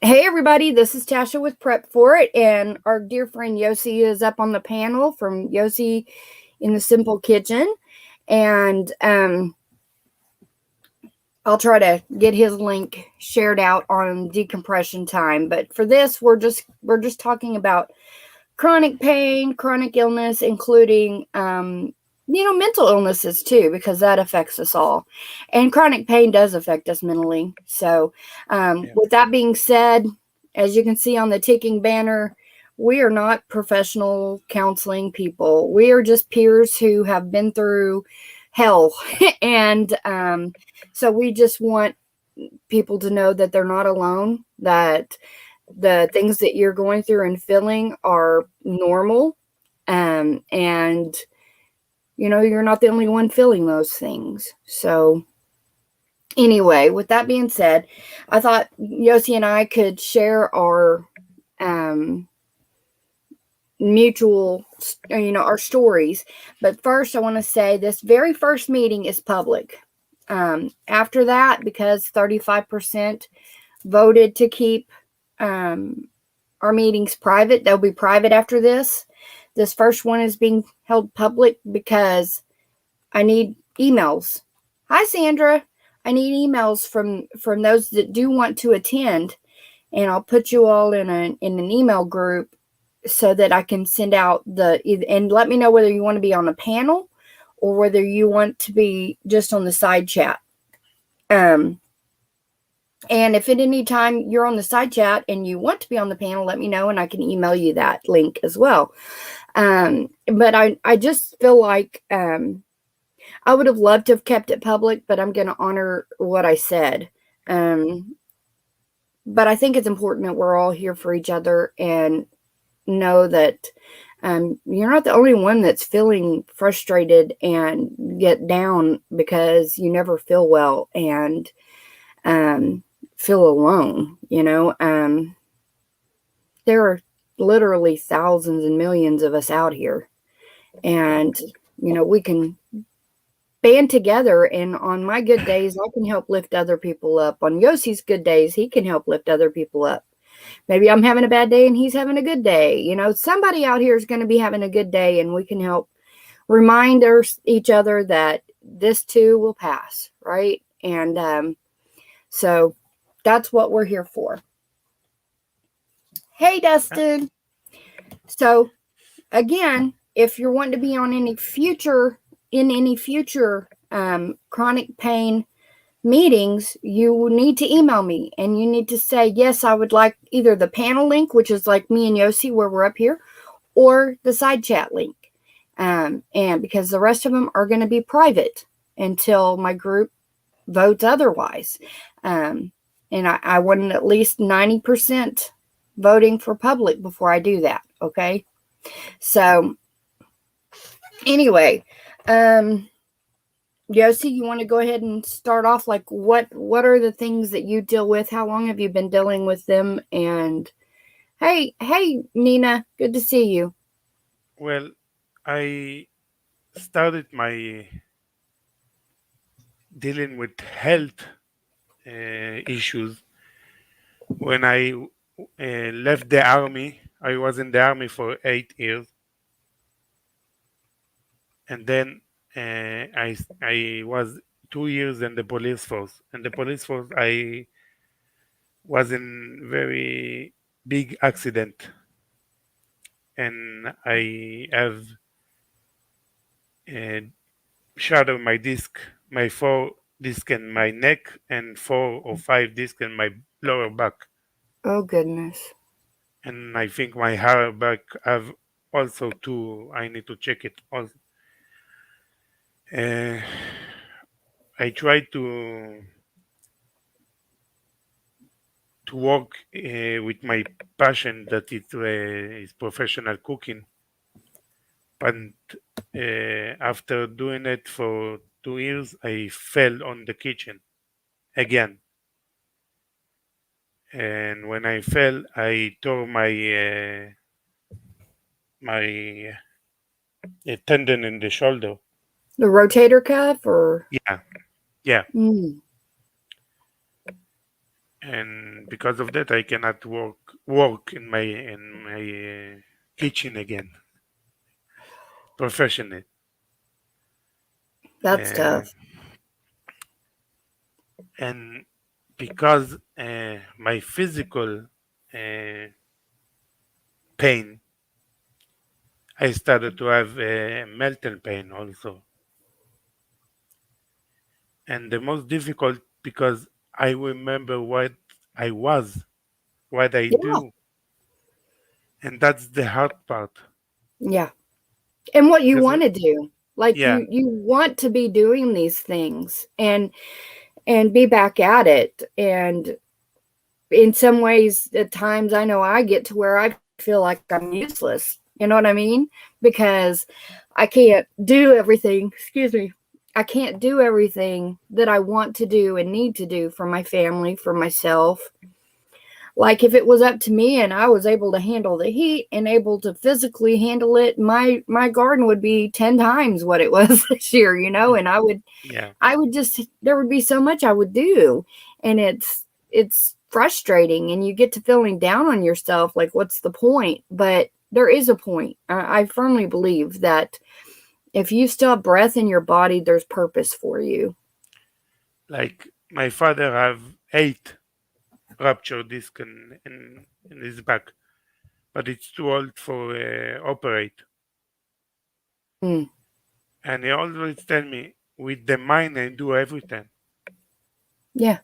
Hey everybody, this is Tasha with Prep For It, and our dear friend Yossi is up on the panel from Yossi in the Simple Kitchen, and I'll try to get his link shared out on decompression time. But for this, we're just talking about chronic pain, chronic illness, including mental illnesses too, because that affects us all, and chronic pain does affect us mentally. So, Yeah. with that being said, as you can see on the ticking banner, we are not professional counseling people. We are just peers who have been through hell, and so we just want people to know that they're not alone. That the things that you're going through and feeling are normal. And you're not the only one feeling those things. So anyway, with that being said, I thought Yossi and I could share our um, mutual, our stories. But first, I want to say this very first meeting is public. After that, because 35% voted to keep our meetings private. They'll be private after this. This first one is being held public because I need emails. Hi, Sandra. I need emails from those that do want to attend, and I'll put you all in an email group so that I can send out and let me know whether you want to be on a panel or whether you want to be just on the side chat. And if at any time you're on the side chat and you want to be on the panel, let me know and I can email you that link as well. But I just feel like I would have loved to have kept it public, but I'm going to honor what I said. But I think it's important that we're all here for each other and know that you're not the only one that's feeling frustrated and get down because you never feel well and feel alone. There are literally thousands and millions of us out here, and we can band together, and on my good days I can help lift other people up. On Yossi's good days he can help lift other people up. Maybe I'm having a bad day and he's having a good day. Somebody out here is going to be having a good day, and we can help remind each other that this too will pass, right? And so that's what we're here for. Hey, Dustin. So again, if you're wanting to be on any future chronic pain meetings, you need to email me and you need to say, yes, I would like either the panel link, which is like me and Yossi where we're up here, or the side chat link. And because the rest of them are going to be private until my group votes otherwise. And I want at least 90% voting for public before I do that. Okay. So anyway, Yossi, you want to go ahead and start off? Like, what are the things that you deal with? How long have you been dealing with them? And hey, Nina, good to see you. Well, I started my dealing with health issues when I left the army. I was in the army for 8 years, and then I was 2 years in the police force. In the police force, I was in very big accident, and I have uh, shattered my disc, my four disc in my neck, and 4 or 5 discs in my lower back. Oh goodness. And I think my higher back have also two. I need to check it also. Uh, I try to work with my passion that is professional cooking. But after doing it for 2 years, I fell on the kitchen again. And when I fell, I tore my tendon in the shoulder. The rotator cuff or Yeah, yeah. mm, and because of that, I cannot work in my kitchen again professionally. That's Uh, tough. and because my physical uh, pain, I started to have mental pain also. And the most difficult because I remember what I was, what I Yeah. do, and that's the hard part. Yeah. And what you Because want to do. Like yeah, you want to be doing these things and be back at it. And in some ways, at times, I know I get to where I feel like I'm useless. You know what I mean? Because I can't do everything. Excuse me. I can't do everything that I want to do and need to do for my family, for myself. Like if it was up to me and I was able to handle the heat and able to physically handle it, my garden would be 10 times what it was this year, and yeah, I would just there would be so much I would do. And it's frustrating and you get to feeling down on yourself like what's the point? But there is a point. I firmly believe that if you still have breath in your body, there's purpose for you. like my father have 8 ruptured disc in his back, but it's too old for operate. Mm, And he always tell me, with the mind I do everything, yeah.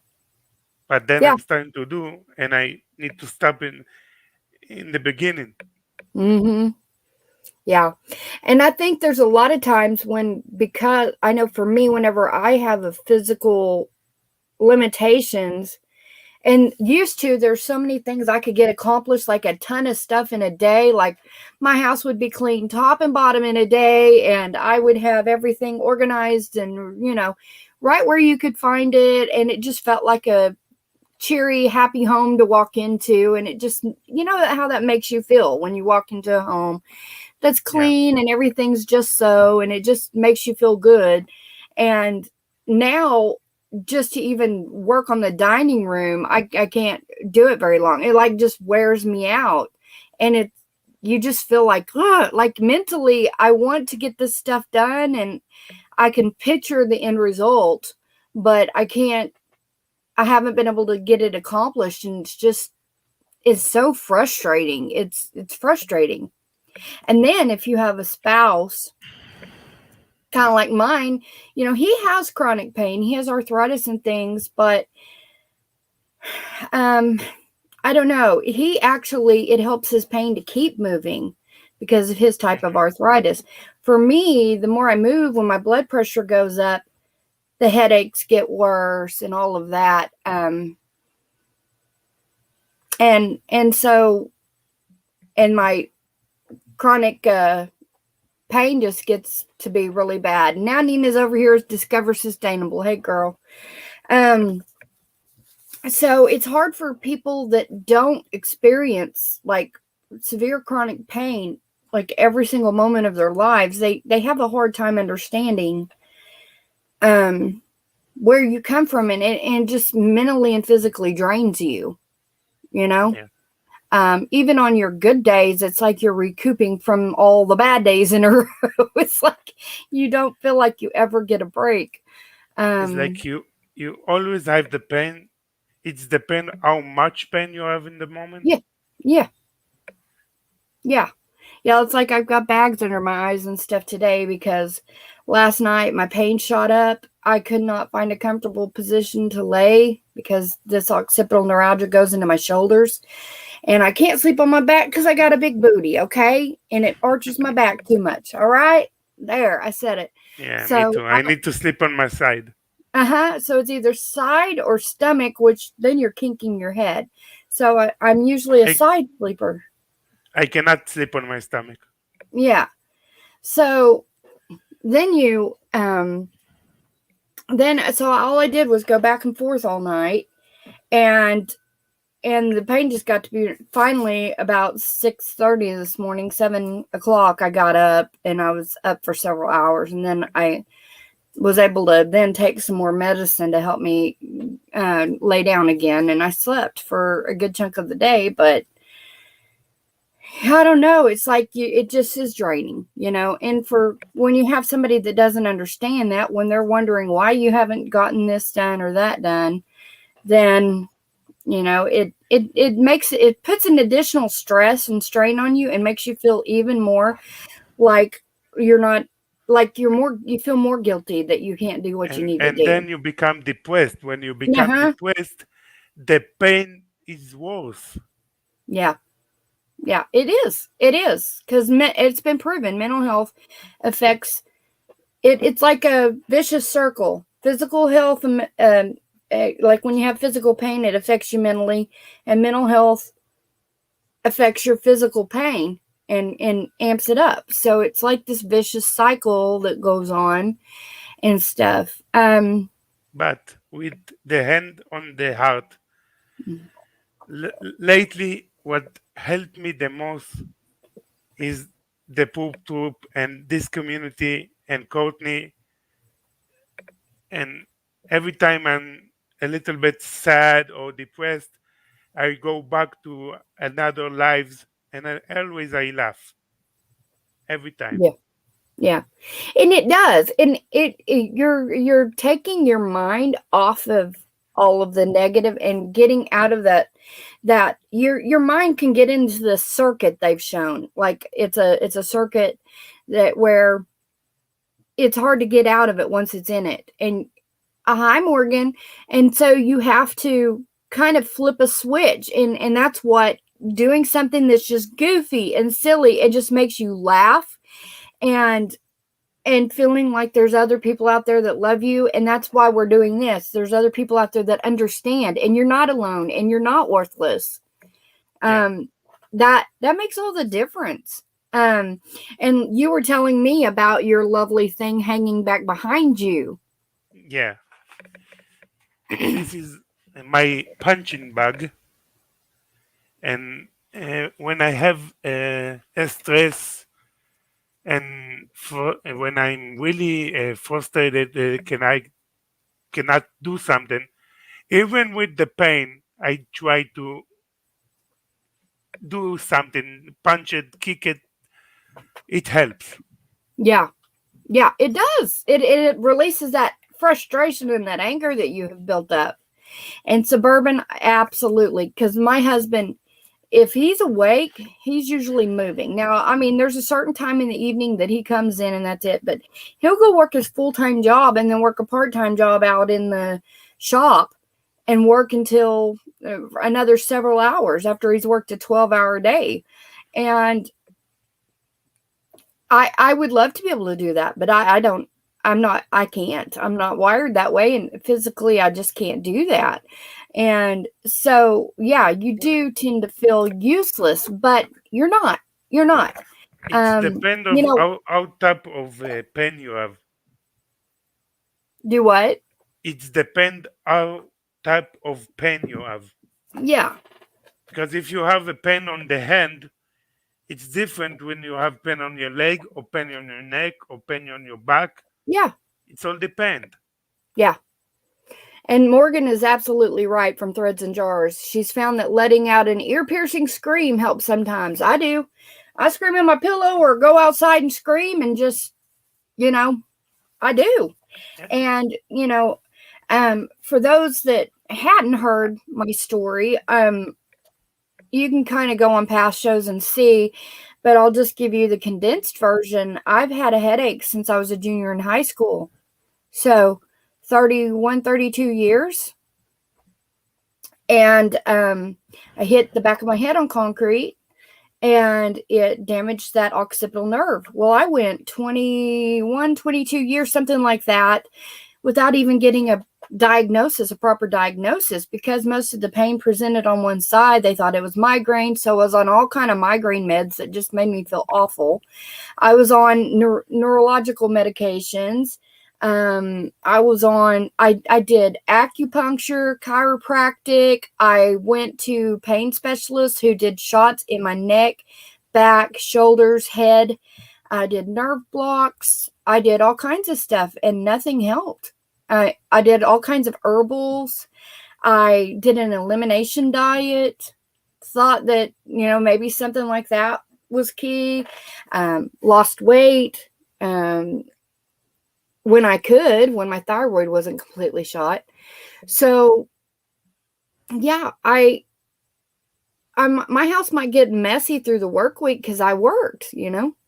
but then Yeah. I'm starting to do, and I need to stop in the beginning. Mhm. Yeah. And I think there's a lot of times when, because I know for me, whenever I have a physical limitations and used to, there's so many things I could get accomplished, like a ton of stuff in a day. Like my house would be clean top and bottom in a day, and I would have everything organized and, right where you could find it. And it just felt like a cheery, happy home to walk into. And it just, how that makes you feel when you walk into a home that's Yeah, clean and everything's just so, and it just makes you feel good. And now, just to even work on the dining room, I can't do it very long. It like just wears me out. And you just feel like, ugh, like mentally, I want to get this stuff done and I can picture the end result, but I haven't been able to get it accomplished. And it's so frustrating. It's frustrating. And then if you have a spouse, kind of like mine, he has chronic pain, he has arthritis and things, but um, I don't know. It helps his pain to keep moving because of his type of hmm, arthritis. For me, the more I move, when my blood pressure goes up, the headaches get worse and all of that. And so, and my chronic pain just gets to be really bad. Now Nina's over here is Discover Sustainable. Hey, girl. Um, so it's hard for people that don't experience like severe chronic pain like every single moment of their lives. They have a hard time understanding um where you come from, and it just mentally and physically drains you, you know? yeah. Even on your good days, it's like you're recouping from all the bad days in a row. It's like you don't feel like you ever get a break. It's Um, like you always have the pain. It's depend how much pain you have in the moment. yeah, yeah, yeah. Yeah, it's like I've got bags under my eyes and stuff today because last night my pain shot up. I could not find a comfortable position to lay because this occipital neuralgia goes into my shoulders. And I can't sleep on my back because I got a big booty, okay? And it arches my back too much, all right? There, I said it. Yeah, me So, too. I need to sleep on my side. so it's either side or stomach, which then you're kinking your head. So I'm usually a I side sleeper. I cannot sleep on my stomach. Yeah. So then so all I did was go back and forth all night, and the pain just got to be finally about 6:30 this morning, 7 o'clock. I got up and I was up for several hours, and then I was able to then take some more medicine to help me lay down again. And I slept for a good chunk of the day, but I don't know. It's like it just is draining, and for when you have somebody that doesn't understand that, when they're wondering why you haven't gotten this done or that done, then, it puts an additional stress and strain on you and makes you feel even more like you're not, like you feel more guilty that you can't do what you need to And do. then you become depressed. When you become depressed, the pain is worse. Yeah. Yeah, it is. It is, because it's been proven mental health affects it. It's like a vicious circle. Physical health, like when you have physical pain, it affects you mentally, and mental health affects your physical pain and amps it up. So it's like this vicious cycle that goes on and stuff. But with the hand on the heart, lately, what helped me the most is the Poop Troop and this community and Courtney. And every time I'm a little bit sad or depressed, I go back to another lives, and I laugh every time. Yeah. Yeah. And it does. And you're taking your mind off of all of the negative and getting out of that your mind can get into the circuit they've shown. Like it's a circuit that where it's hard to get out of it once it's in it. And hi, Morgan. And so you have to kind of flip a switch, and that's what doing something that's just goofy and silly, it just makes you laugh and feeling like there's other people out there that love you. And that's why we're doing this. There's other people out there that understand, and you're not alone, and you're not worthless. Yeah. That makes all the difference. And you were telling me about your lovely thing hanging back behind you. Yeah. This is my punching bag. And when I have a stress and when I'm really frustrated, cannot do something, even with the pain, I try to do something, punch it, kick it. It helps. Yeah. Yeah, it does. It releases that frustration and that anger that you have built up. And Suburban, absolutely. Because my husband, if he's awake, he's usually moving. Now, I mean, there's a certain time in the evening that he comes in and that's it. But he'll go work his full-time job and then work a part-time job out in the shop and work until another several hours after he's worked a 12-hour day. And I would love to be able to do that, but I can't. I'm not wired that way. And physically, I just can't do that. And so, yeah, you do tend to feel useless, but you're not. You're not. It's depend of how type of pain you have. Do what? It's depend how type of pain you have. Yeah. Because if you have a pain on the hand, it's different when you have pain on your leg or pain on your neck or pain on your back. Yeah. It's all depend. Yeah. And Morgan is absolutely right from Threads and Jars. She's found that letting out an ear-piercing scream helps sometimes. I do. I scream in my pillow or go outside and scream and just, I do. And, for those that hadn't heard my story, you can kind of go on past shows and see, but I'll just give you the condensed version. I've had a headache since I was a junior in high school. So 31, 32 years. And I hit the back of my head on concrete and it damaged that occipital nerve. Well, I went 21, 22 years, something like that, without even getting a proper diagnosis, because most of the pain presented on one side. They thought it was migraine. So I was on all kind of migraine meds that just made me feel awful. I was on neurological medications. I did acupuncture, chiropractic. I went to pain specialists who did shots in my neck, back, shoulders, head. I did nerve blocks. I did all kinds of stuff and nothing helped. I did all kinds of herbals. I did an elimination diet, thought that, maybe something like that was key. Lost weight when I could, when my thyroid wasn't completely shot. So, yeah, my house might get messy through the work week because I worked,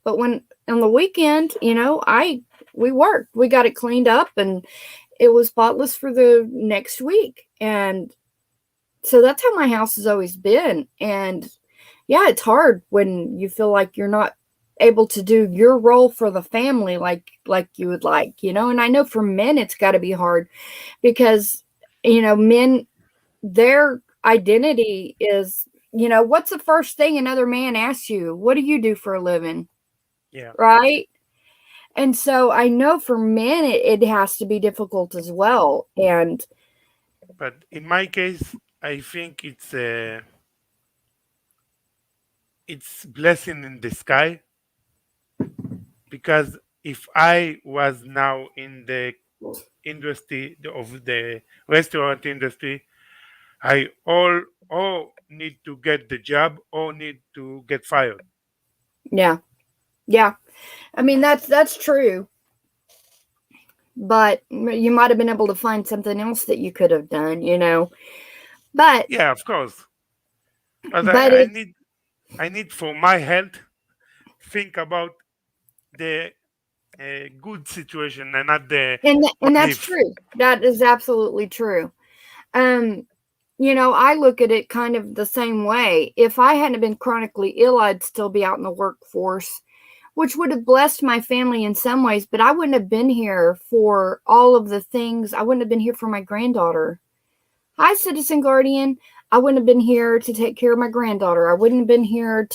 but when on the weekend, we worked, we got it cleaned up and it was spotless for the next week. And so that's how my house has always been. And yeah, it's hard when you feel like you're not able to do your role for the family like you would like, and I know for men it's got to be hard because men, their identity is, what's the first thing another man asks you? What do you do for a living? Yeah. Right? And so I know for men it has to be difficult as well. But in my case, I think it's blessing in the sky, because if I was now in the industry of the restaurant industry, I all need to get the job or need to get fired. Yeah. I mean, that's true. But you might have been able to find something else that you could have done, But Yeah, of course. But but I it need for my health think about the good situation and not the and what that's if. true. That is absolutely true. Um, I look at it kind of the same way. If I hadn't been chronically ill, I'd still be out in the workforce, which would have blessed my family in some ways, but I wouldn't have been here for all of the things. I wouldn't have been here for my granddaughter. Hi, Citizen Guardian. I wouldn't have been here to take care of my granddaughter. I wouldn't have been here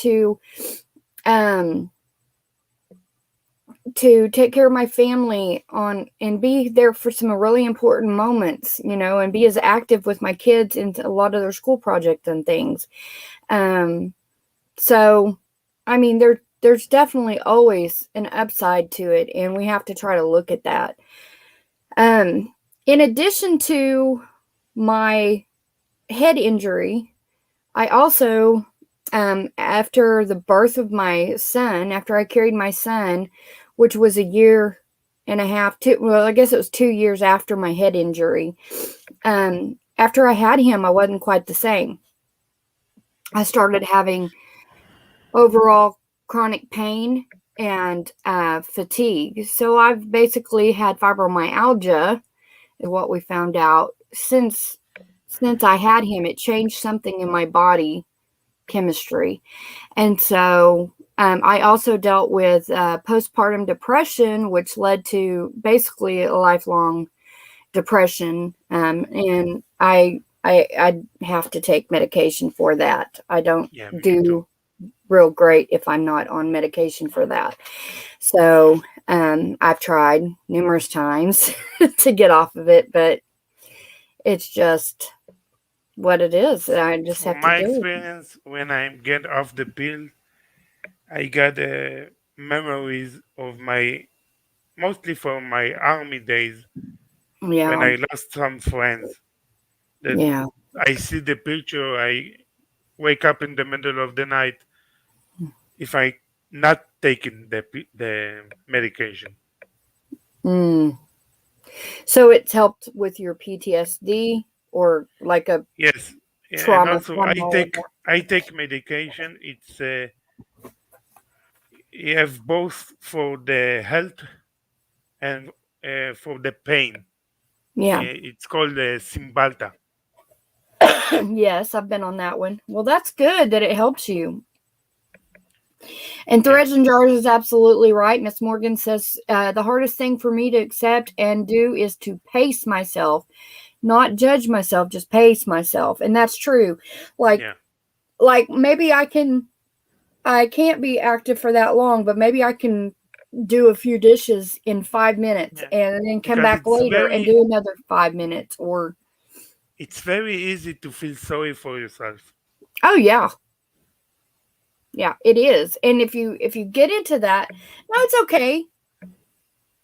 um to take care of my family and be there for some really important moments, and be as active with my kids in a lot of their school projects and things. So I mean there's definitely always an upside to it, and we have to try to look at that. In addition to my head injury, I also after the birth of my son, after I carried my son, which was a year and a half, I guess it was 2 years after my head injury. After I had him, I wasn't quite the same. I started having overall chronic pain and fatigue. So I've basically had fibromyalgia, is what we found out. Since I had him, it changed something in my body chemistry. And so I also dealt with postpartum depression, which led to basically a lifelong depression. And I have to take medication for that. I don't Yeah, me too. do real great if I'm not on medication for that. So I've tried numerous times to get off of it, but it's just what it is. I just have From to my deal with it. experience, when I get off the pill, I got memories of my mostly from my army days when Yeah, I lost some friends. That yeah. I see the picture, I wake up in the middle of the night if I not taking the medication. Mm. So it's helped with your PTSD or like a Yes, and trauma also from all of that. I take medication. It's you have both for the health and for the pain. Yeah. It's called Cymbalta. Yes, I've been on that one. Well, that's good that it helps you. And Yeah, Threads and Jars is absolutely right. Miss Morgan says the hardest thing for me to accept and do is to pace myself, not judge myself, just pace myself. And that's true. Like yeah, maybe I can't be active for that long, but maybe I can do a few dishes in 5 minutes yeah. and then come Because back later and do another 5 minutes. Or it's very easy to feel sorry for yourself. oh yeah, yeah, it is. And if you get into that, no, it's okay.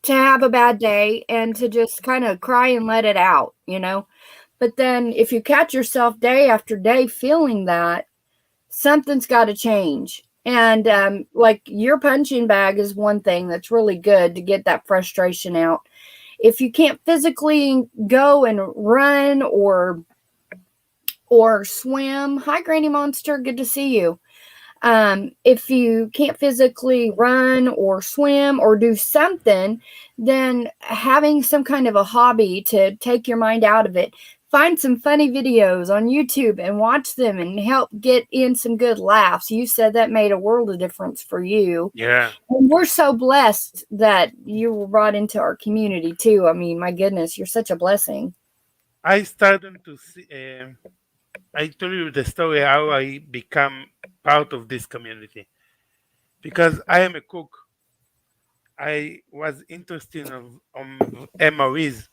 to have a bad day and to just kind of cry and let it out, you know. But then if you catch yourself day after day feeling that, something's got to change. And like your punching bag is one thing that's really good to get that frustration out. If you can't physically go and run or swim, hi Granny Monster, good to see you. If you can't physically run or swim or do something, then having some kind of a hobby to take your mind out of it. Find some funny videos on YouTube and watch them and help get in some good laughs. You said that made a world of difference for you. Yeah. And we're so blessed that you were brought into our community too. I mean, my goodness, you're such a blessing. I started to see. I told you the story how I become part of this community because I am a cook. I was interested on MREs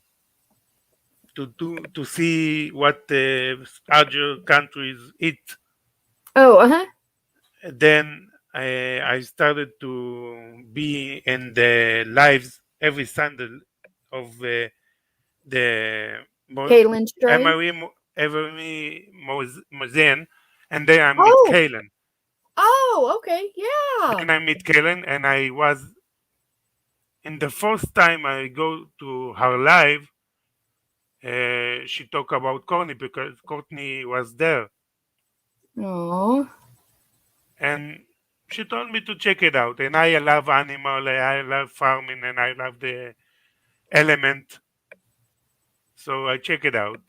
to see what the other countries eat. Oh, uh-huh. Then I started to be in the lives every Sunday of the Caitlin Stray. every museum, and then I meet Oh, Kaylin. okay. Yeah. Then I meet Kaylin, and I was in the first time I go to her live. She talked about Courtney because Courtney was there, Oh. and she told me to check it out. And I love animal, I love farming, and I love the element. So I check it out,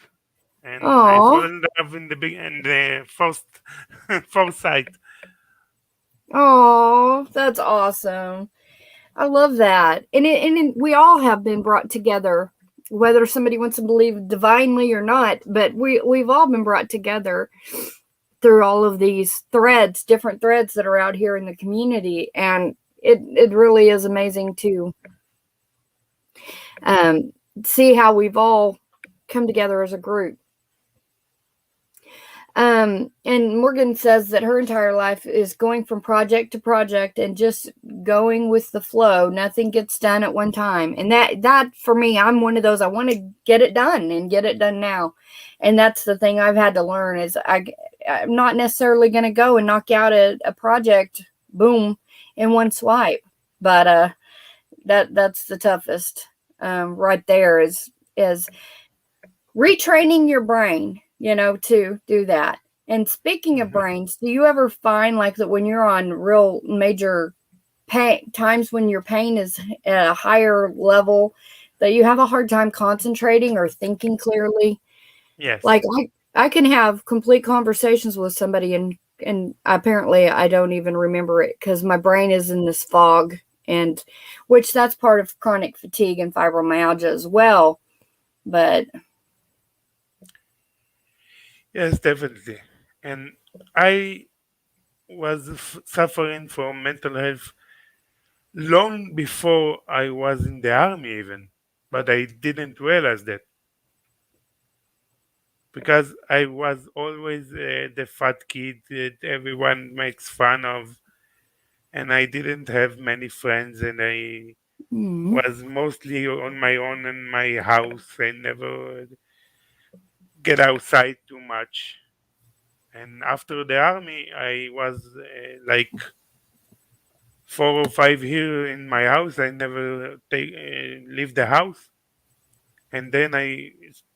and I fall Oh. in love in the first first sight. Oh, that's awesome. I love that. We all have been brought together, whether somebody wants to believe divinely or not, but we've all been brought together through all of these threads, different threads that are out here in the community. And it really is amazing to see how we've all come together as a group. And Morgan says that her entire life is going from project to project and just going with the flow. Nothing gets done at one time. And that for me, I'm one of those, I want to get it done and get it done now. And that's the thing I've had to learn is I'm not necessarily going to go and knock out a project, boom, in one swipe. But that's the toughest right there is retraining your brain, to do that. And speaking of brains, do you ever find like that when you're on real major pain, times when your pain is at a higher level, that you have a hard time concentrating or thinking clearly? Yes. Like I can have complete conversations with somebody and apparently I don't even remember it because my brain is in this fog, and which that's part of chronic fatigue and fibromyalgia as well. But Yes, definitely. And I was suffering from mental health long before I was in the army, even, but I didn't realize that because I was always the fat kid that everyone makes fun of, and I didn't have many friends, and I was mostly on my own in my house. I never get outside too much. And after the army, I was like 4 or 5 years in my house. I never leave the house. And then I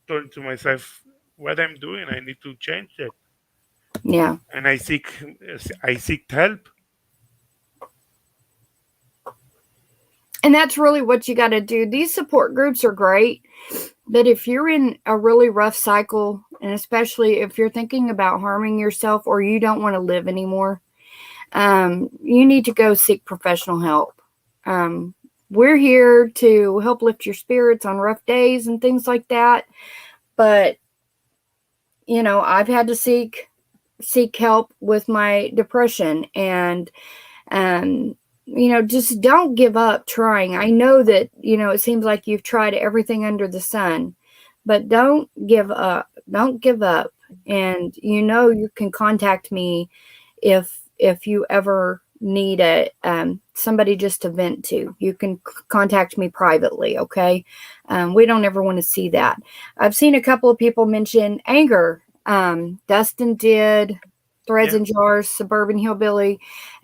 told to myself, what I'm doing, I need to change that. yeah. And I seek help. And that's really what you got to do. These support groups are great, but if you're in a really rough cycle, and especially if you're thinking about harming yourself or you don't want to live anymore, you need to go seek professional help. We're here to help lift your spirits on rough days and things like that. But, I've had to seek help with my depression, and just don't give up trying. I know that, it seems like you've tried everything under the sun, but don't give up. Don't give up. And, you can contact me if you ever need a somebody just to vent to, you can contact me privately. Okay, we don't ever want to see that. I've seen a couple of people mention anger. Dustin did. Threads Yeah, and Jars, Suburban Hillbilly.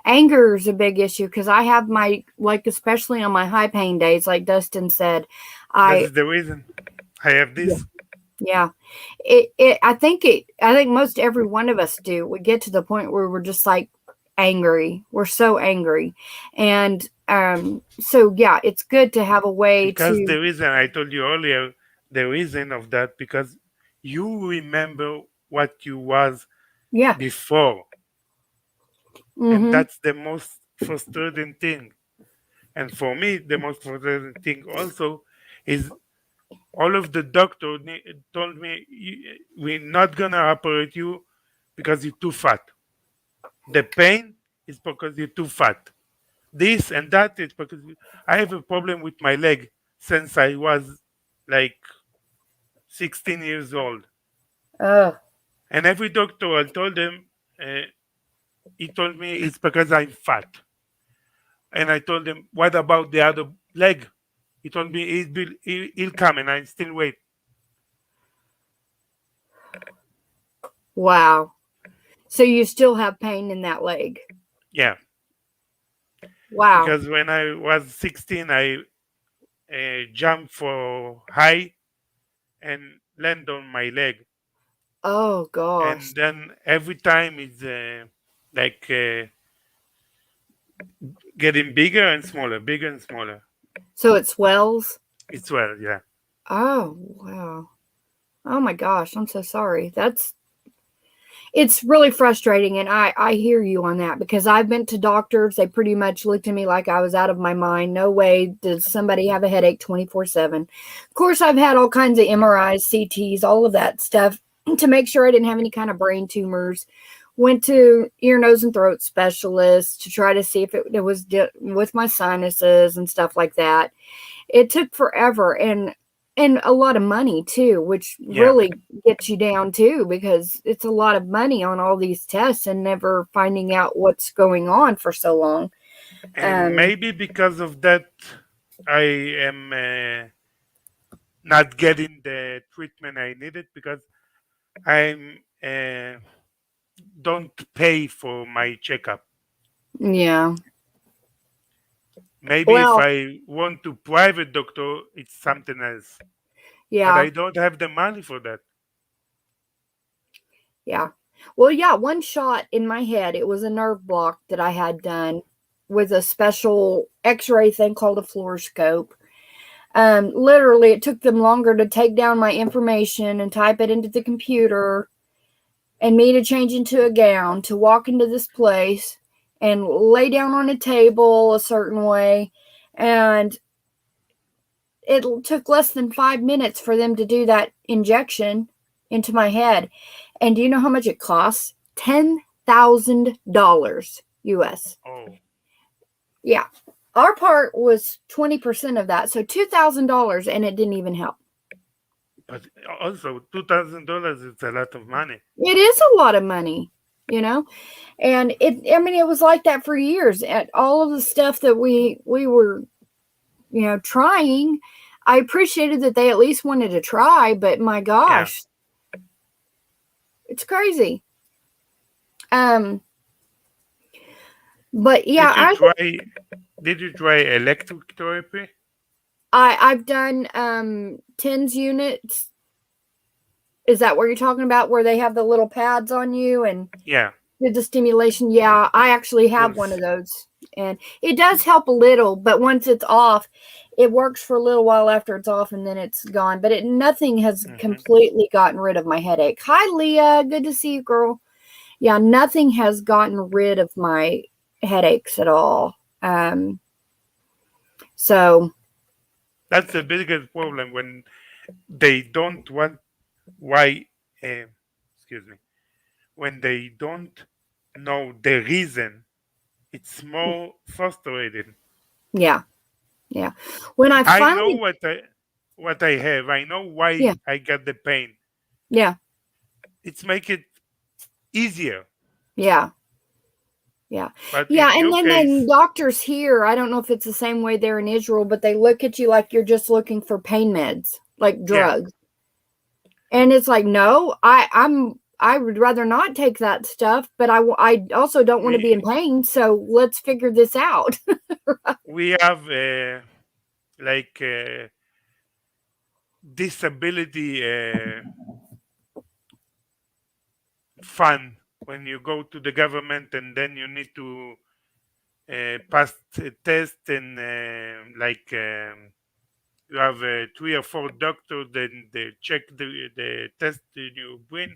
Anger is a big issue because I have my, like, especially on my high pain days, like Dustin said, that I is the reason I have yeah, this. yeah. I think most every one of us do. We get to the point where we're just like angry. We're so angry. And so yeah, it's good to have a way Because to the reason I told you earlier, the reason of that, because you remember what you was yeah. before, and Mhm. that's the most frustrating thing. And for me, the most frustrating thing also is all of the doctor told me, we're not gonna operate you because you're too fat. The pain is because you're too fat. This and that is because I have a problem with my leg since I was like 16 years old. Oh. And every doctor I told him, uh, he told me it's because I'm fat. And I told him, what about the other leg? He told me he'll come, and I still wait. Wow. So you still have pain in that leg. Yeah, Wow. because when I was 16, I jumped for high and land on my leg, Oh gosh. and then every time it's like getting bigger and smaller. So it swells? It's well, yeah. Oh, wow. Oh my gosh, I'm so sorry. It's really frustrating, and I hear you on that because I've been to doctors. They pretty much looked at me like I was out of my mind. No way does somebody have a headache 24/7. Of course, I've had all kinds of MRIs, CTs, all of that stuff to make sure I didn't have any kind of brain tumors. Went to ear, nose, and throat specialists to try to see if it was with my sinuses and stuff like that. It took forever, and a lot of money too, which Yeah. really gets you down too, because it's a lot of money on all these tests and never finding out what's going on for so long. And Um, maybe because of that, I am not getting the treatment I needed because I'm don't pay for my checkup. yeah. Maybe if Well, I want to private doctor, it's something else. But yeah, I don't have the money for that. yeah. Well, yeah, one shot in my head, it was a nerve block that I had done with a special x-ray thing called a fluoroscope. Literally, it took them longer to take down my information and type it into the computer and me to change into a gown to walk into this place and lay down on a table a certain way. And it took less than 5 minutes for them to do that injection into my head. And do you know how much it costs? $10,000 US. Oh, Yeah. Our part was 20% of that. So $2,000, and it didn't even help. but also $2,000 is a lot of money. It is a lot of money, you know? And I mean, it was like that for years. And all of the stuff that we were, trying, I appreciated that they at least wanted to try, but my Yeah. gosh, it's crazy. Um, but yeah, Did you try? Did you try electric therapy? I've done TENS units. Is that what you're talking about, where they have the little pads on you and Yeah. did the stimulation? Yeah, I actually have one Pulse. of those. And it does help a little, but once it's off, it works for a little while after it's off and then it's gone. But nothing has Hmm. completely gotten rid of my headache. Hi, Leah. Good to see you, girl. Yeah, nothing has gotten rid of my headaches at all. So That's the biggest problem when they don't want why. Uh, excuse me. When they don't know the reason, it's more frustrating. yeah, yeah. When I I know finally, what I have. I know why yeah, I got the pain. yeah, It's make it easier. yeah, But Yeah, in and your then case, doctors here, I don't know if it's the same way there in Israel, but they look at you like you're just looking for pain meds, like yeah, drugs. And it's like, no, I would rather not take that stuff, but I also don't want to be in we pain, so let's figure this out. we have like disability fund when you go to the government, and then you need to pass a test, and you have 3 or 4 doctors, then they check the test that you bring,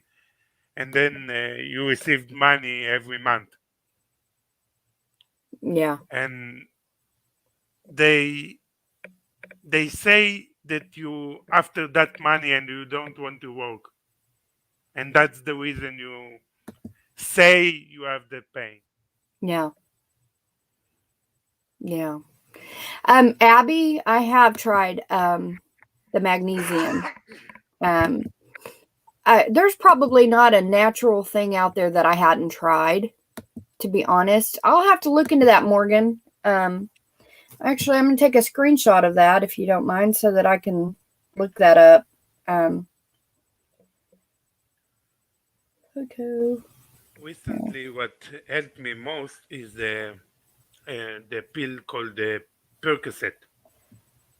and then you receive money every month, Yeah. and they they say that you after that money and you don't want to work, and that's the reason you say you have the pain. Yeah. Yeah. Abby, I have tried the magnesium. Um there's probably not a natural thing out there that I hadn't tried, to be honest. I'll have to look into that, Morgan. Actually, I'm going to take a screenshot of that if you don't mind so that I can look that up. Photo. Recently, what helped me most is the pill called the Percocet.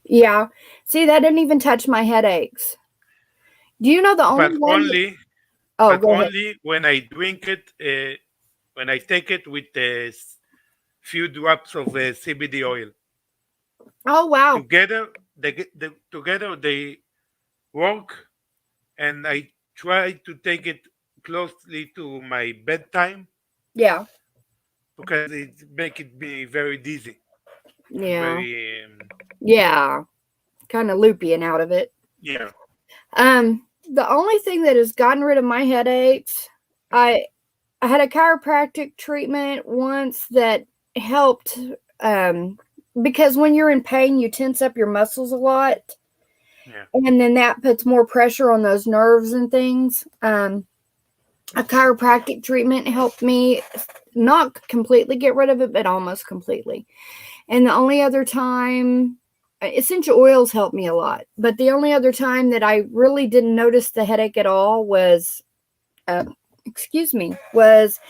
Yeah. See, that didn't even touch my headaches. Do you know the only But one? only, Oh, but go ahead. only when I drink it, when I take it with a few drops of CBD oil. Oh, wow. Together, together they work, and I try to take it closely to my bedtime Yeah. because it make it be very dizzy and Yeah. very Yeah. Kind of loopy and out of it. yeah. The only thing that has gotten rid of my headaches, I I had a chiropractic treatment once that helped because when you're in pain, you tense up your muscles a lot. Yeah. And then that puts more pressure on those nerves and things. A chiropractic treatment helped me not completely get rid of it, but almost completely. And the only other time, essential oils helped me a lot. But the only other time that I really didn't notice the headache at all was, uh, was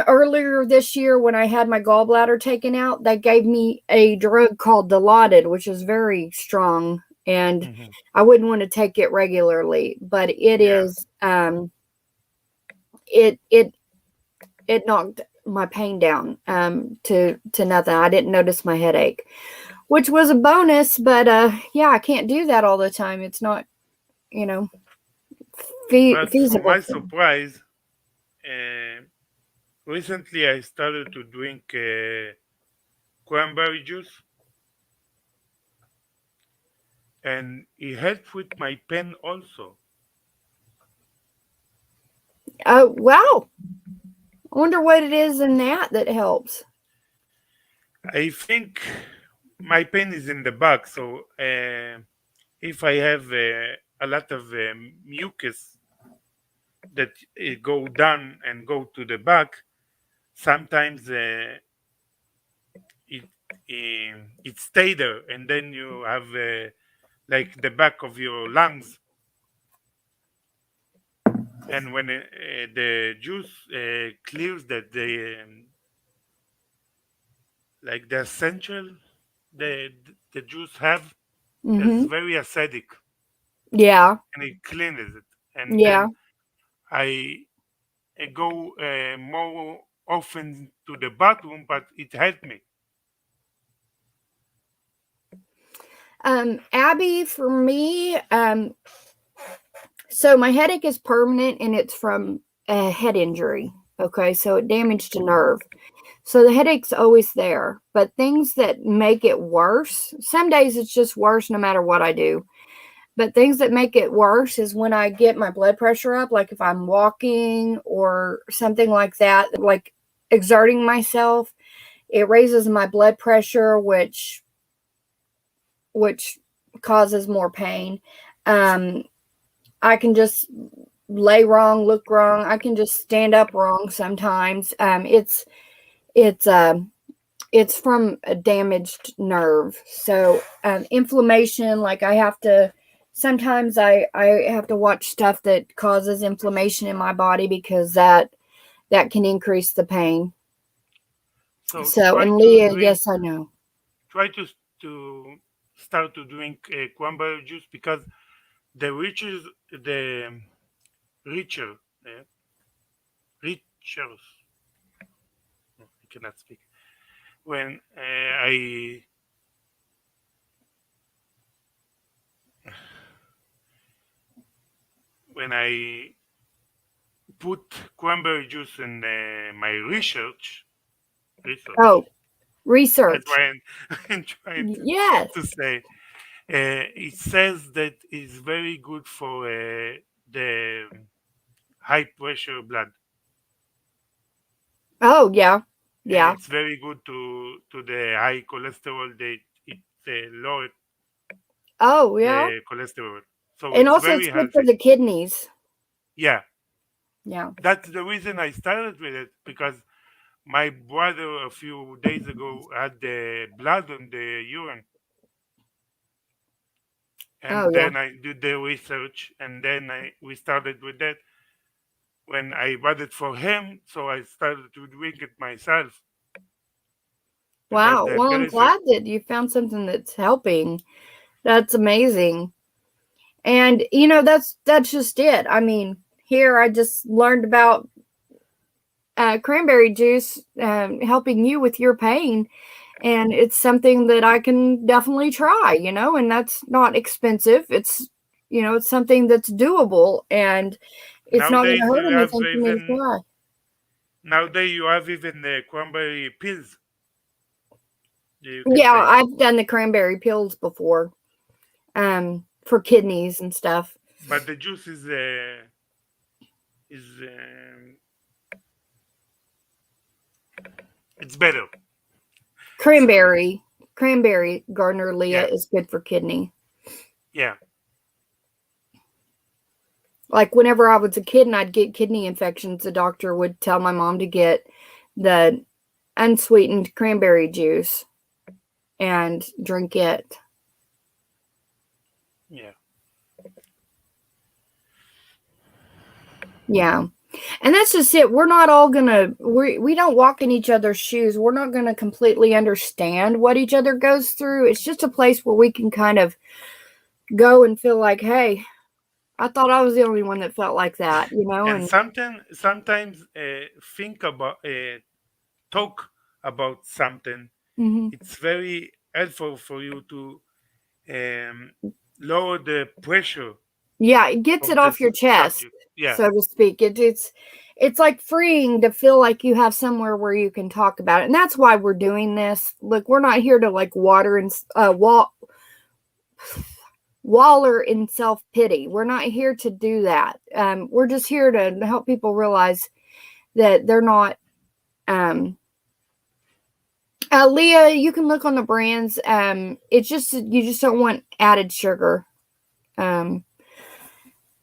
earlier this year when I had my gallbladder taken out. They gave me a drug called Dilaudid, which is very strong, and Mhm. I wouldn't want to take it regularly, but it Yeah. is it knocked my pain down to nothing. I didn't notice my headache, which was a bonus, but yeah, I can't do that all the time. It's not, you know, But for feasible. my surprise, uh, recently I started to drink cranberry juice, and it helped with my pain also. Oh, wow. I wonder what it is in that helps. I think my pain is in the back, so if I have a lot of mucus that go down and go to the back, sometimes it it stay there, and then you have like the back of your lungs, and when the juice clears that, like the essential the the juice have is Mm-hmm. very acidic, Yeah. and it cleans it, and Yeah. then I go more often to the bathroom, but it helped me. Abby, for me, so my headache is permanent and it's from a head injury. Okay, so it damaged a nerve. So the headache's always there, but things that make it worse, some days it's just worse no matter what I do. But things that make it worse is when I get my blood pressure up, like if I'm walking or something like that, like exerting myself, it raises my blood pressure, which causes more pain. Um, I can just lay wrong, look wrong. I can just stand up wrong sometimes. It's it's from a damaged nerve. So inflammation, like sometimes I have to watch stuff that causes inflammation in my body because that can increase the pain. So try and to Leah, drink. yes, I know. Try to start to drink cranberry juice because the richer, uh, richer. I cannot speak. When I put cranberry juice in my research. Oh, That's research. why I'm trying Yes. to say. It says that it's very good for the high pressure blood, Oh, yeah. and Yeah. it's very good to the high cholesterol. That it lower Oh, yeah. the cholesterol, so And it's also it's very good for healthy. the kidneys. Yeah, Yeah. that's the reason I started with it because my brother a few days ago had the blood on the urine, Oh, and yeah. then I did the research, and then we started with that. When I bought it for him, so I started to drink it myself because Wow. the Well, I'm benefit. glad that you found something that's helping. That's amazing. And that's just it. I mean, here I just learned about cranberry juice helping you with your pain, and it's something that I can definitely try. And that's not expensive. It's something that's doable, and it's not going to Nowadays hurt you have anything for me to even try. nowadays you have even the cranberry pills that you can Yeah, take. I've done the cranberry pills before, for kidneys and stuff. But the juice is it's better. Sorry. Cranberry, Gardner Leah, Yeah, is good for kidney. yeah, Like whenever I was a kid and I'd get kidney infections, the doctor would tell my mom to get the unsweetened cranberry juice and drink it. yeah. Yeah. And that's just it. We're not all gonna we don't walk in each other's shoes. We're not gonna completely understand what each other goes through. It's just a place where we can kind of go and feel like, hey, I thought I was the only one that felt like that, And and sometimes think about talk about something. mhm. It's very helpful for you to um, lower the pressure Yeah, it gets of it off this your chest, subject. Yeah, so to speak. It's like freeing to feel like you have somewhere where you can talk about it. And that's why we're doing this. Look, we're not here to like waller in self-pity. We're not here to do that. We're just here to help people realize that they're not Leah, you can look on the brands. It's just you just don't want added sugar. Um,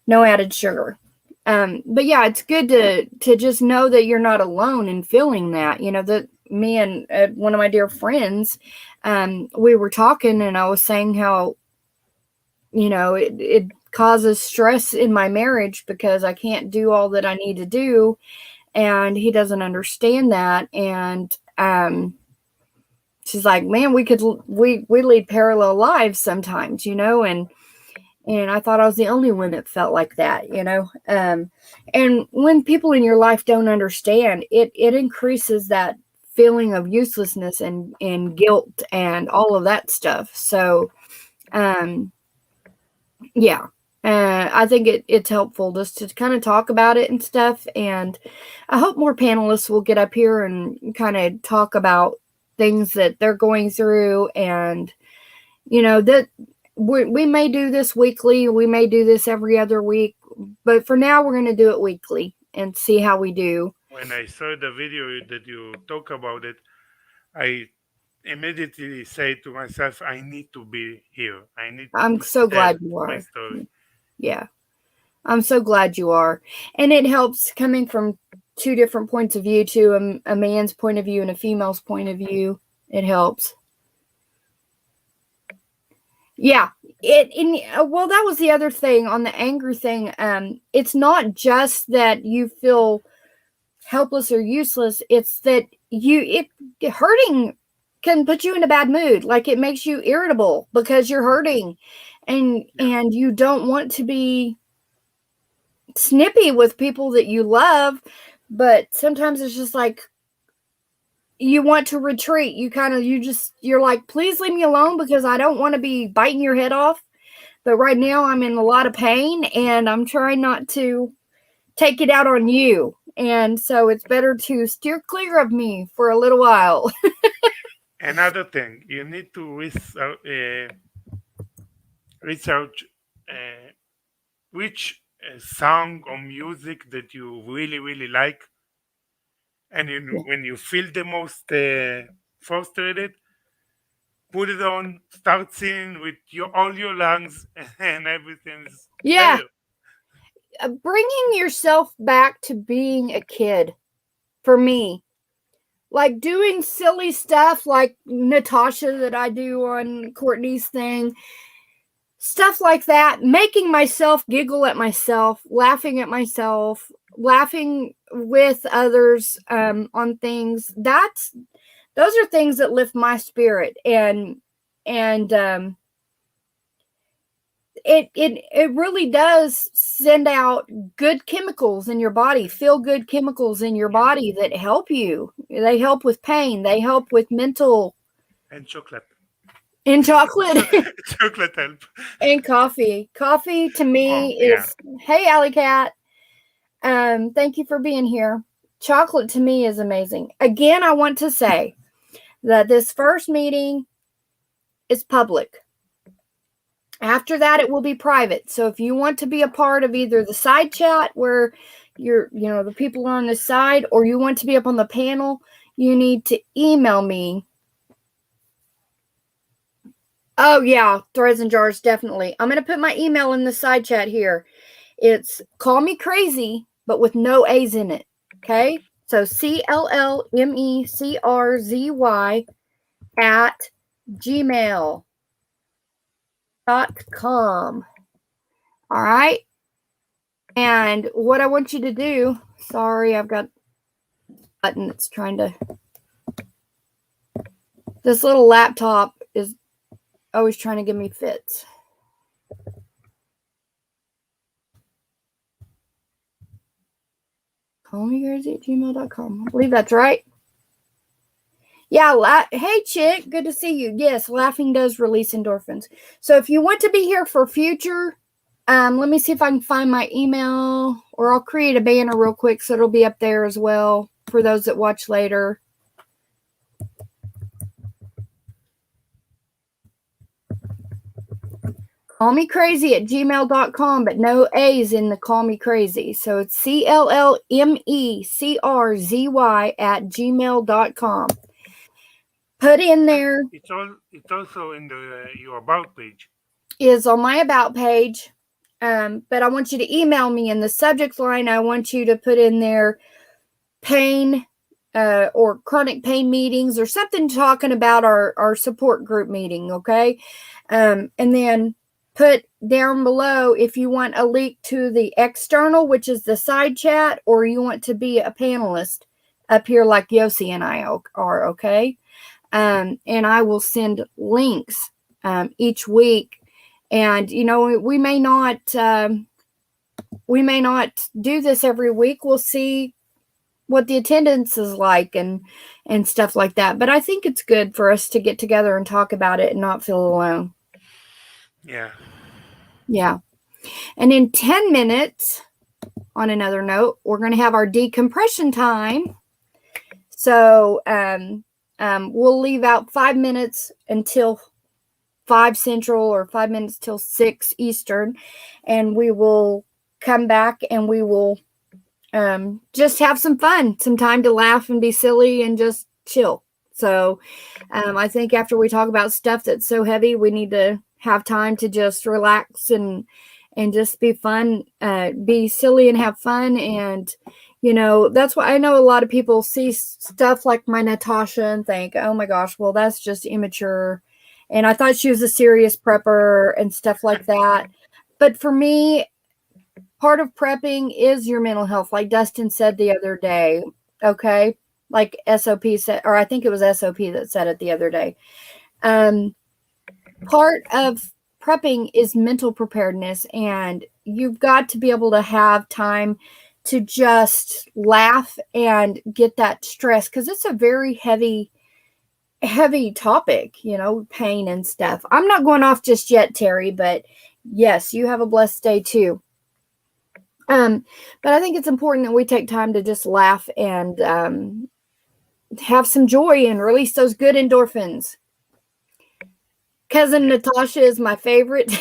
no added sugar. But yeah, it's good to just know that you're not alone in feeling that. That me and one of my dear friends, we were talking, and I was saying how it causes stress in my marriage because I can't do all that I need to do, and he doesn't understand that. And she's like, man, we lead parallel lives sometimes, and I thought I was the only one that felt like that. And when people in your life don't understand, it increases that feeling of uselessness and guilt and all of that stuff. So, um, yeah. I think it's helpful just to kind of talk about it and stuff. And I hope more panelists will get up here and kind of talk about things that they're going through. And, that we may do this weekly. We may do this every other week. But for now, we're going to do it weekly and see how we do. when I saw the video that you talk about it, I immediately say to myself, I need to be here. I need I'm to so tell glad you my are. story. Yeah. I'm so glad you are. And it helps coming from two different points of view too, a man's point of view and a female's point of view. It helps. Yeah. Well, that was the other thing on the anger thing. It's not just that you feel helpless or useless. It's that hurting can put you in a bad mood. Like it makes you irritable because you're hurting and you don't want to be snippy with people that you love, but sometimes it's just like you want to retreat. You're like, please leave me alone because I don't want to be biting your head off. But right now I'm in a lot of pain and I'm trying not to take it out on you. And so it's better to steer clear of me for a little while. Another thing, you need to research which song or music that you really, really like. And when you feel the most frustrated, put it on, start singing with all your lungs, and everything's better. Bringing yourself back to being a kid, for me, like doing silly stuff like Natasha that I do on Courtney's thing, stuff like that, making myself giggle at myself, laughing at myself, laughing with others on things. Those are things that lift my spirit, and it really does send out good chemicals in your body, feel good chemicals in your body that help you. They help with pain. They help with mental. And chocolate. And chocolate. Chocolate help. And coffee. Coffee to me is, hey, Alley Cat. Thank you for being here. Chocolate to me is amazing. Again, I want to say that this first meeting is public. After that, it will be private. So if you want to be a part of either the side chat where the people are on the side, or you want to be up on the panel, you need to email me. Oh, yeah. Threads and jars, definitely. I'm going to put my email in the side chat here. It's call me crazy, but with no A's in it. Okay? So CLLMECRZY @gmail.com. All right. And what I want you to do, sorry, I've got a button that's trying to, this little laptop is always trying to give me fits. callmecrazy@gmail.com. I believe that's right. Yeah. Hey, chick. Good to see you. Yes, laughing does release endorphins. So if you want to be here for future, let me see if I can find my email, or I'll create a banner real quick so it'll be up there as well for those that watch later. callmecrazy@gmail.com, but no A's in the call me crazy. So it's CLLMECRZY @gmail.com. Put in there. It's also in your about page. Is on my about page. But I want you to email me in the subject line. I want you to put in there pain or chronic pain meetings or something talking about our support group meeting. Okay. And then put down below if you want a link to the external, which is the side chat, or you want to be a panelist up here like Yossi and I are. Okay. And I will send links each week. And, we may not do this every week. We'll see what the attendance is like and stuff like that. But I think it's good for us to get together and talk about it and not feel alone. Yeah. Yeah. And in 10 minutes, on another note, we're going to have our decompression time. So we'll leave out 5 minutes until 5 Central or 5 minutes till 6 Eastern, and we will come back and we will just have some fun, some time to laugh and be silly and just chill. So I think after we talk about stuff that's so heavy, we need to have time to just relax and just be fun, be silly and have fun. And, That's why I know a lot of people see stuff like my Natasha and think, oh my gosh, well, that's just immature. And I thought she was a serious prepper and stuff like that. But for me, part of prepping is your mental health, like Dustin said the other day. Okay. Like SOP said, or I think it was SOP that said it the other day. Part of prepping is mental preparedness, and you've got to be able to have time to just laugh and get that stress, because it's a very heavy topic, pain and stuff. I'm not going off just yet, Terry, but yes, you have a blessed day too. But I think it's important that we take time to just laugh and have some joy and release those good endorphins. Cousin Natasha is my favorite.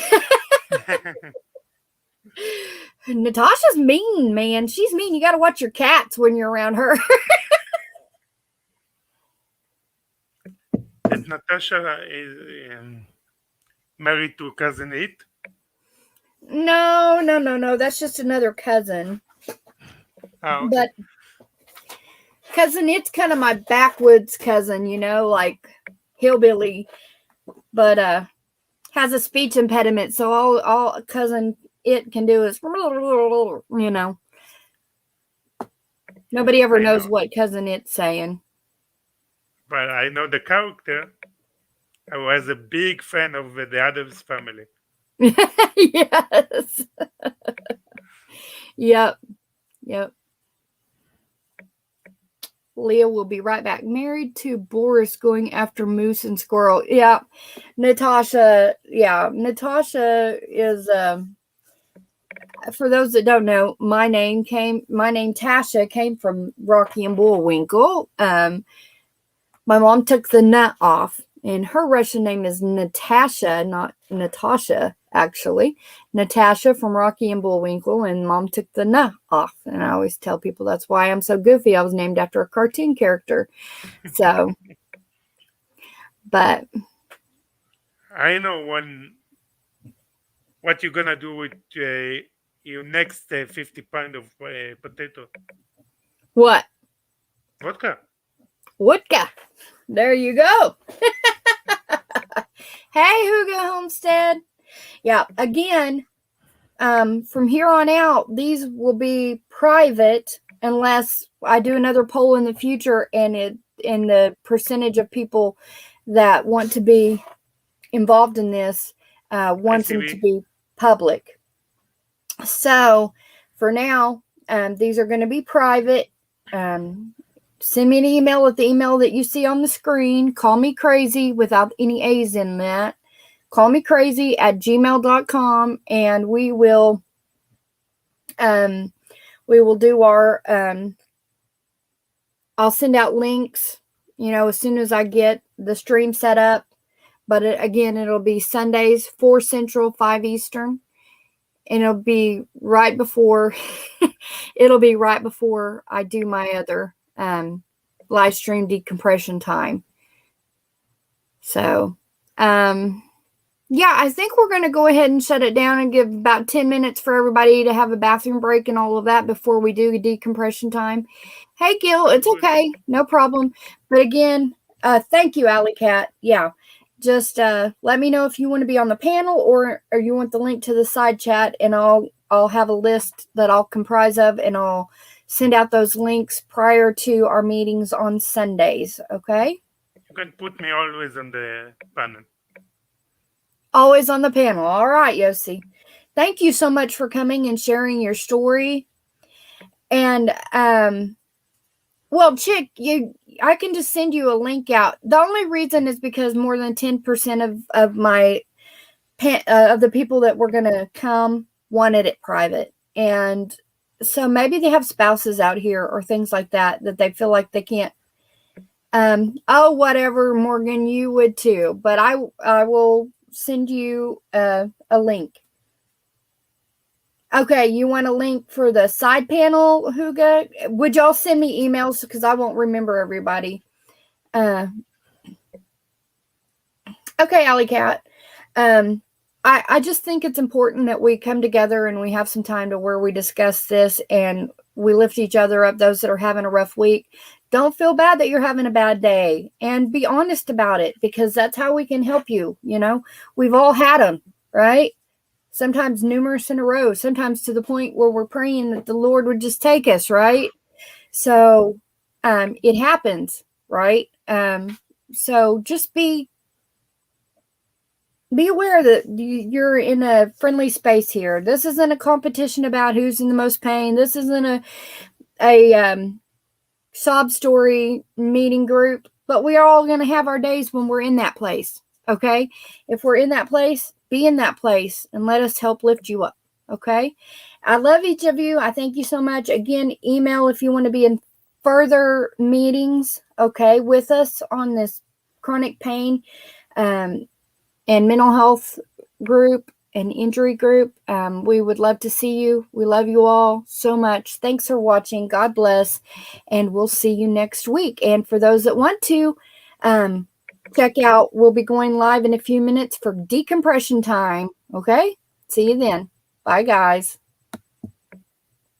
Natasha's mean, man. She's mean. You got to watch your cats when you're around her. That Natasha is married to cousin It? No. That's just another cousin. Oh, okay. But cousin It's kind of my backwoods cousin, like hillbilly, but has a speech impediment. So all cousin It can do is, Nobody ever knows what cousin It's saying. But I know the character. I was a big fan of the Addams Family. Yes. Yep. Leah will be right back. Married to Boris, going after moose and squirrel. Yeah. Natasha is for those that don't know, my name Tasha came from Rocky and Bullwinkle. My mom took the nut off, and her Russian name is Natasha, not Natasha, actually. Natasha from Rocky and Bullwinkle, and mom took the nut off. And I always tell people that's why I'm so goofy. I was named after a cartoon character. So, but I know what you're gonna do with your next 50 pound of potato. what? Vodka. There you go. Hey, Hugo Homestead. Yeah, again, from here on out, these will be private unless I do another poll in the future and the percentage of people that want to be involved in this wants them to be public. So for now, these are going to be private. Send me an email at the email that you see on the screen. Call me crazy without any A's in that. Call me crazy at gmail.com, and we will do our I'll send out links, as soon as I get the stream set up. But it'll be Sundays, 4 Central, 5 Eastern. And it'll be right before I do my other live stream decompression time. So, yeah, I think we're going to go ahead and shut it down and give about 10 minutes for everybody to have a bathroom break and all of that before we do decompression time. Hey, Gil, it's okay. No problem. But again, thank you, Alley Cat. Yeah. Just let me know if you want to be on the panel or you want the link to the side chat, and I'll have a list that I'll comprise of, and I'll send out those links prior to our meetings on Sundays. Okay? You can put me always on the panel. Always on the panel. All right, Yossi. Thank you so much for coming and sharing your story. And well, Chick, I can just send you a link out. The only reason is because more than 10% of my of the people that were going to come wanted it private. And so maybe they have spouses out here or things like that they feel like they can't. Oh, whatever, Morgan, you would too. But I will send you a link. Okay, you want a link for the side panel, Huga? Would y'all send me emails because I won't remember everybody? Okay, Alley Cat. I just think it's important that we come together and we have some time to where we discuss this and We lift each other up, those that are having a rough week. Don't feel bad that you're having a bad day, and be honest about it, because that's how we can help you. You know, we've all had them, right? Sometimes numerous in a row, sometimes to the point where we're praying that the Lord would just take us, right? So it happens, right? So just be aware that you're in a friendly space here. This isn't a competition about who's in the most pain. This isn't a sob story meeting group, but we are all going to have our days when we're in that place. Okay. If we're in that place, be in that place and let us help lift you up. Okay. I love each of you. I thank you so much. Again, email if you want to be in further meetings, okay, with us on this chronic pain and mental health group and injury group. We would love to see you. We love you all so much. Thanks for watching. God bless. And we'll see you next week. And for those that want to, check out, we'll be going live in a few minutes for decompression time. Okay. See you then. Bye, guys.